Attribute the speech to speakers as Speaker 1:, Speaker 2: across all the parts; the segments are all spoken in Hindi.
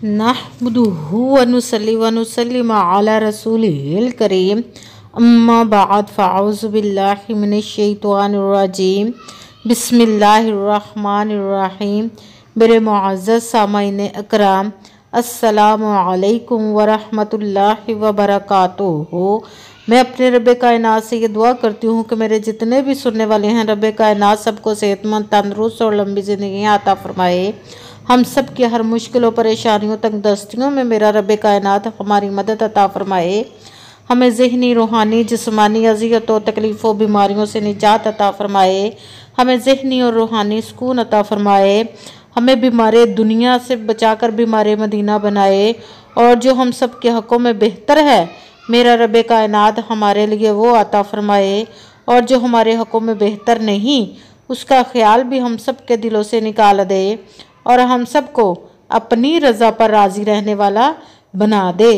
Speaker 1: नहमदुहु व नुसल्ली व नुसल्लिम अला रसूलिहिल करीम अम्मा बाद फ़अऊज़ु बिल्लाहि मिनश शैतानिर रजीम बिस्मिल्लाहिर रहमानिर रहीम। मेरे मुअज़्ज़ज़ सामाईन अकराम, अस्सलामु अलैकुम व रहमतुल्लाहि व बरकातुहू। मैं अपने रब्बे कायनात से ये दुआ करती हूँ कि मेरे जितने भी सुनने वाले हैं, रब्बे कायनात सबको सेहतमंद, तंदुरुस्त और लंबी ज़िंदगी अता फरमाए। हम सब की हर मुश्किलों, परेशानियों, तंगदस्तियों में मेरा रब्बे कायनात हमारी मदद अता फरमाए। हमें ज़हनी, रूहानी, जिस्मानी अज़ियतों, तकलीफ़ों, बीमारियों से निजात अता फरमाए। हमें ज़हनी और रूहानी सुकून अता फरमाए। हमें बीमारे दुनिया से बचाकर बीमारे मदीना बनाए। और जो हम सब के हक़ों में बेहतर है, मेरा रब्बे कायनात हमारे लिए वो अता फरमाए। और जो हमारे हक़ों में बेहतर नहीं, उसका ख्याल भी हम सब के दिलों से निकाल दे और हम सबको अपनी रज़ा पर राज़ी रहने वाला बना दे।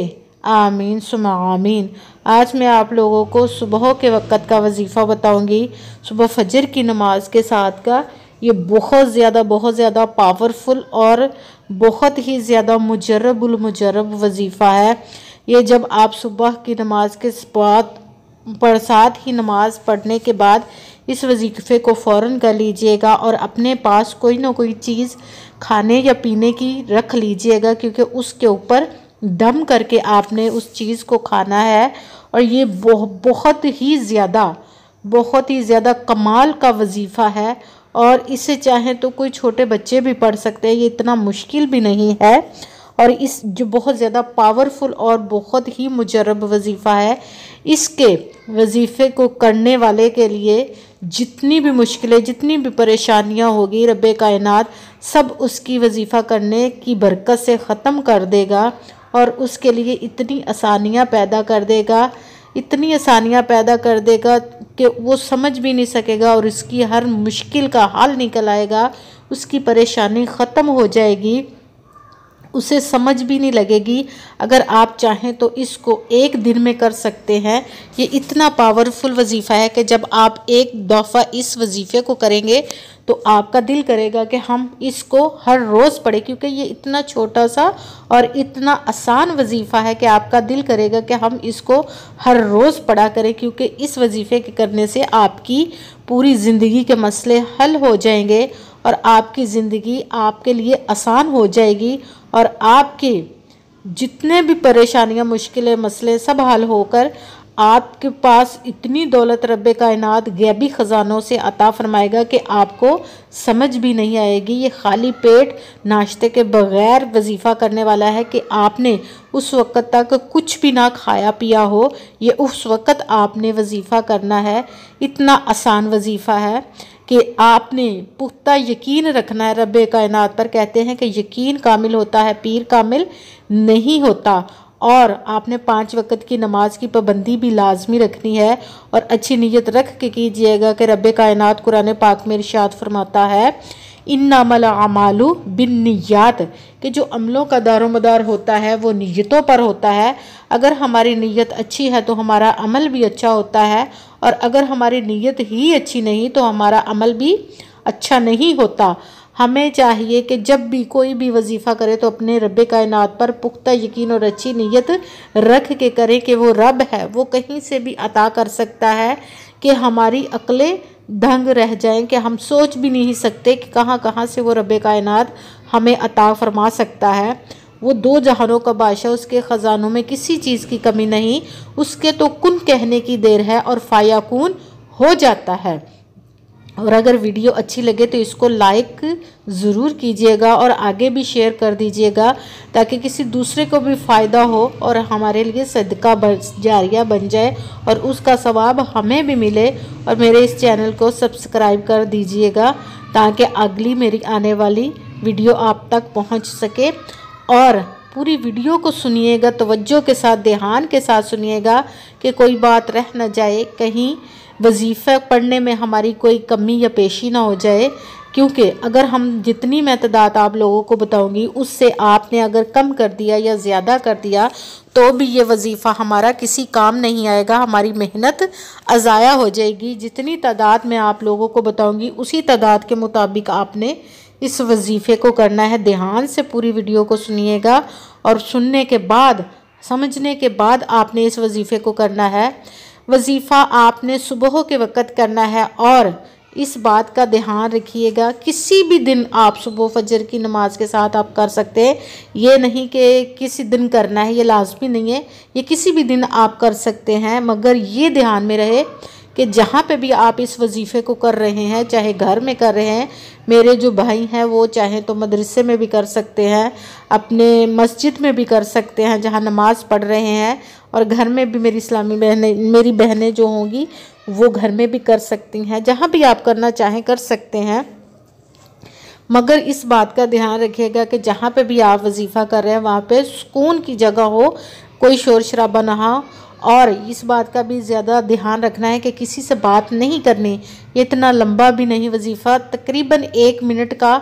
Speaker 1: आमीन सुमा आमीन। आज मैं आप लोगों को सुबह के वक़्त का वजीफ़ा बताऊंगी, सुबह फजर की नमाज के साथ का। ये बहुत ज़्यादा पावरफुल और बहुत ही ज़्यादा मुजर्रबुल मुजर्रब वजीफ़ा है। ये जब आप सुबह की नमाज के साथ ही नमाज पढ़ने के बाद इस वजीफ़े को फ़ौरन कर लीजिएगा और अपने पास कोई ना कोई चीज़ खाने या पीने की रख लीजिएगा, क्योंकि उसके ऊपर दम करके आपने उस चीज़ को खाना है। और ये बहुत ही ज़्यादा कमाल का वजीफ़ा है और इसे चाहें तो कोई छोटे बच्चे भी पढ़ सकते हैं। ये इतना मुश्किल भी नहीं है और इस जो बहुत ज़्यादा पावरफुल और बहुत ही मुजर्रब वजीफ़ा है, इसके वजीफ़े को करने वाले के लिए जितनी भी मुश्किलें, जितनी भी परेशानियां होगी, रब्बे कायनात सब उसकी वजीफ़ा करने की बरकत से ख़त्म कर देगा और उसके लिए इतनी आसानियां पैदा कर देगा, इतनी आसानियां पैदा कर देगा कि वो समझ भी नहीं सकेगा और इसकी हर मुश्किल का हल निकल आएगा। उसकी परेशानी ख़त्म हो जाएगी, उसे समझ भी नहीं लगेगी। अगर आप चाहें तो इसको एक दिन में कर सकते हैं। ये इतना पावरफुल वजीफ़ा है कि जब आप एक दफ़ा इस वजीफ़े को करेंगे तो आपका दिल करेगा कि हम इसको हर रोज़ पढ़ें, क्योंकि ये इतना छोटा सा और इतना आसान वजीफ़ा है कि आपका दिल करेगा कि हम इसको हर रोज़ पढ़ा करें, क्योंकि इस वजीफ़े के करने से आपकी पूरी ज़िंदगी के मसले हल हो जाएंगे और आपकी ज़िंदगी आपके लिए आसान हो जाएगी और आपके जितने भी परेशानियां, मुश्किलें, मसले सब हल होकर आपके पास इतनी दौलत रब्बे कायनात गैबी ख़जानों से अता फरमाएगा कि आपको समझ भी नहीं आएगी। ये खाली पेट नाश्ते के बग़ैर वजीफ़ा करने वाला है कि आपने उस वक़्त तक कुछ भी ना खाया पिया हो, ये उस वक़्त आपने वजीफ़ा करना है। इतना आसान वजीफ़ा है कि आपने पुख्ता यकीन रखना है रब्बे कायनात पर। कहते हैं कि यकीन कामिल होता है, पीर कामिल नहीं होता। और आपने 5 वक़्त की नमाज की पाबंदी भी लाजमी रखनी है और अच्छी नीयत रख के कीजिएगा कि रब्बे कायनात कुरान पाक में इरशाद फरमाता है, इन्नमल अमालु बिन्नियात, कि जो अमलों का दारोमदार होता है वो नीयतों पर होता है। अगर हमारी नीयत अच्छी है तो हमारा अमल भी अच्छा होता है और अगर हमारी नीयत ही अच्छी नहीं तो हमारा अमल भी अच्छा नहीं होता। हमें चाहिए कि जब भी कोई भी वजीफ़ा करे तो अपने रब्बे कायनात पर पुख्ता यकीन और अच्छी नीयत रख के करे कि वो रब है, वो कहीं से भी अता कर सकता है कि हमारी अक्लें दंग रह जाएं कि हम सोच भी नहीं सकते कि कहाँ कहाँ से वो रब्बे कायनात हमें अता फरमा सकता है। वो 2 जहानों का बादशाह, उसके ख़जानों में किसी चीज़ की कमी नहीं। उसके तो कुन कहने की देर है और फायाकून हो जाता है। और अगर वीडियो अच्छी लगे तो इसको लाइक ज़रूर कीजिएगा और आगे भी शेयर कर दीजिएगा ताकि किसी दूसरे को भी फ़ायदा हो और हमारे लिए सदका जारिया बन जाए और उसका सवाब हमें भी मिले। और मेरे इस चैनल को सब्सक्राइब कर दीजिएगा ताकि अगली मेरी आने वाली वीडियो आप तक पहुंच सके। और पूरी वीडियो को सुनिएगा, तवज्जो के साथ, ध्यान के साथ सुनिएगा कि कोई बात रह न जाए, कहीं वजीफ़ा पढ़ने में हमारी कोई कमी या पेशी ना हो जाए। क्योंकि अगर हम जितनी मैं तादाद आप लोगों को बताऊंगी उससे आपने अगर कम कर दिया या ज़्यादा कर दिया तो भी ये वजीफ़ा हमारा किसी काम नहीं आएगा, हमारी मेहनत अज़ाया हो जाएगी। जितनी तादाद मैं आप लोगों को बताऊंगी उसी तादाद के मुताबिक आपने इस वजीफ़े को करना है। ध्यान से पूरी वीडियो को सुनिएगा और सुनने के बाद, समझने के बाद आपने इस वजीफ़े को करना है। वजीफ़ा आपने सुबह के वक़्त करना है और इस बात का ध्यान रखिएगा, किसी भी दिन आप सुबह फजर की नमाज के साथ आप कर सकते हैं। ये नहीं कि किसी दिन करना है, ये लाजमी नहीं है, ये किसी भी दिन आप कर सकते हैं। मगर ये ध्यान में रहे कि जहाँ पे भी आप इस वजीफ़े को कर रहे हैं, चाहे घर में कर रहे हैं, मेरे जो भाई हैं वो चाहे तो मदरसे में भी कर सकते हैं, अपने मस्जिद में भी कर सकते हैं जहाँ नमाज़ पढ़ रहे हैं, और घर में भी मेरी इस्लामी मेरी बहनें जो होंगी वो घर में भी कर सकती हैं। जहाँ भी आप करना चाहें कर सकते हैं। मगर इस बात का ध्यान रखिएगा कि जहाँ पे भी आप वजीफ़ा कर रहे हैं वहाँ पे सुकून की जगह हो, कोई शोर शराबा ना हो। और इस बात का भी ज़्यादा ध्यान रखना है कि किसी से बात नहीं करनी। ये इतना लंबा भी नहीं वजीफ़ा, तकरीबन 1 मिनट का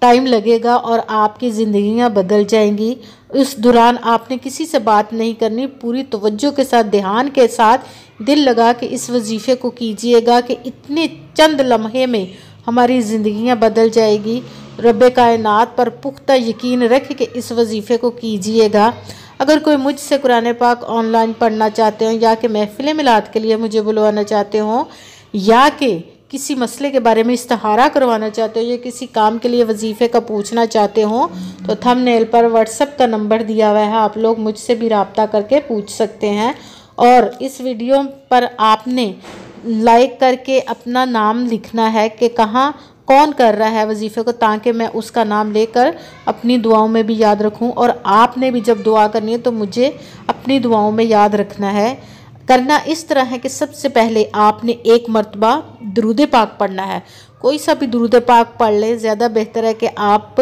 Speaker 1: टाइम लगेगा और आपकी ज़िंदगियां बदल जाएंगी। इस दौरान आपने किसी से बात नहीं करनी, पूरी तवज्जो के साथ, ध्यान के साथ, दिल लगा के इस वजीफ़े को कीजिएगा कि इतने चंद लम्हे में हमारी ज़िंदगियां बदल जाएगी। रब्बे कायनात पर पुख्ता यकीन रख के इस वजीफ़े को कीजिएगा। अगर कोई मुझसे कुरान पाक ऑनलाइन पढ़ना चाहते हो, या कि महफिल मिलाद के लिए मुझे बुलवाना चाहते हो, या कि किसी मसले के बारे में इस्तिखारा करवाना चाहते हो, या किसी काम के लिए वजीफ़े का पूछना चाहते हो, तो थंबनेल पर व्हाट्सएप का नंबर दिया हुआ है, आप लोग मुझसे भी रब्ता करके पूछ सकते हैं। और इस वीडियो पर आपने लाइक करके अपना नाम लिखना है कि कहाँ कौन कर रहा है वजीफ़े को, ताकि मैं उसका नाम लेकर अपनी दुआओं में भी याद रखूं। और आपने भी जब दुआ करनी है तो मुझे अपनी दुआओं में याद रखना है। करना इस तरह है कि सबसे पहले आपने 1 मरतबा दुरूद पाक पढ़ना है। कोई सा भी दुरूद पाक पढ़ लें, ज़्यादा बेहतर है कि आप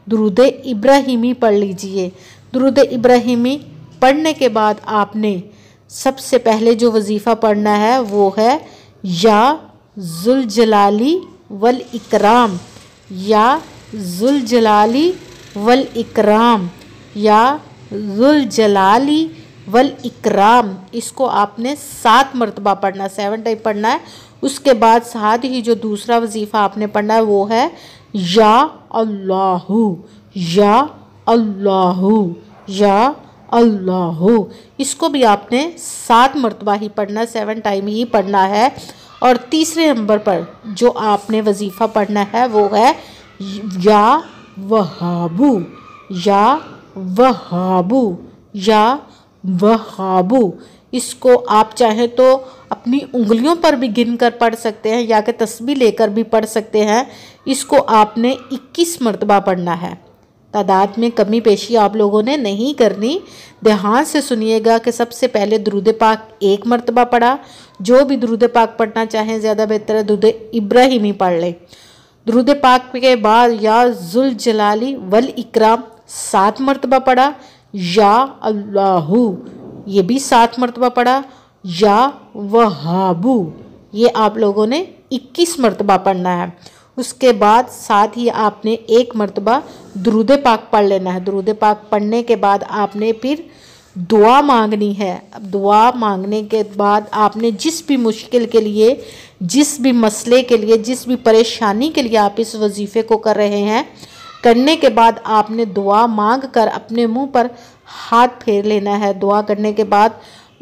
Speaker 1: दुरूद इब्राहिमी पढ़ लीजिए। दुरूद इब्राहिमी पढ़ने के बाद आपने सबसे पहले जो वजीफ़ा पढ़ना है वो है या जुल जलाली वल इकराम, या जुल जलाली वल इकराम, या जुल जलाली वल इकराम। इसको आपने 7 मरतबा पढ़ना, 7 टाइम पढ़ना है। उसके बाद साथ ही जो दूसरा वजीफ़ा आपने पढ़ना है वो है या अल्लाहु, या अल्लाहु, या अल्लाहु। इसको भी आपने 7 मरतबा ही पढ़ना है, 7 टाइम ही पढ़ना है। और तीसरे नंबर पर जो आपने वजीफ़ा पढ़ना है वो है या वहाबू, या वहाबू, या वहाबू। इसको आप चाहे तो अपनी उंगलियों पर भी गिन कर पढ़ सकते हैं, या कि तस्बीह लेकर भी पढ़ सकते हैं। इसको आपने 21 मरतबा पढ़ना है। तादाद में कमी पेशी आप लोगों ने नहीं करनी। ध्यान से सुनिएगा कि सबसे पहले दुरूद पाक 1 मरतबा पढ़ा। जो भी दुरूद पाक पढ़ना चाहें ज़्यादा बेहतर है दुरूद इब्राहिमी पढ़ लें। दुरूद पाक के बाद या जुल जलाली वल इकराम 7 मरतबा पढ़ा। या अल्लाहु ये भी 7 मरतबा पढ़ा। या वहाबू ये आप लोगों ने 21 मरतबा पढ़ना है। उसके बाद साथ ही आपने 1 मरतबा दुरूद पाक पढ़ लेना है। दुरूद पाक पढ़ने के बाद आपने फिर दुआ मांगनी है। अब दुआ मांगने के बाद आपने जिस भी मुश्किल के लिए, जिस भी मसले के लिए, जिस भी परेशानी के लिए आप इस वजीफ़े को कर रहे हैं, करने के बाद आपने दुआ मांग कर अपने मुंह पर हाथ फेर लेना है। दुआ करने के बाद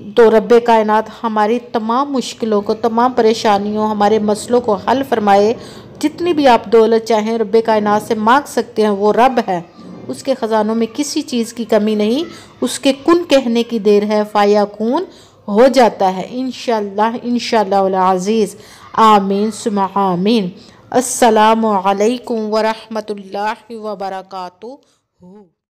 Speaker 1: तो रब्बे कायनात हमारी तमाम मुश्किलों को, तमाम परेशानियों, हमारे मसलों को हल फरमाए। जितनी भी आप दौलत चाहें रब्बे कायनात से मांग सकते हैं, वो रब है, उसके ख़जानों में किसी चीज़ की कमी नहीं। उसके कुन कहने की देर है, फायाकून हो जाता है। इंशाअल्लाह, इंशाअल्लाह वल अज़ीज़, आमीन सुम्मा आमीन। अस्सलामु अलैकुम व रहमतुल्लाहि व बरकातुहू।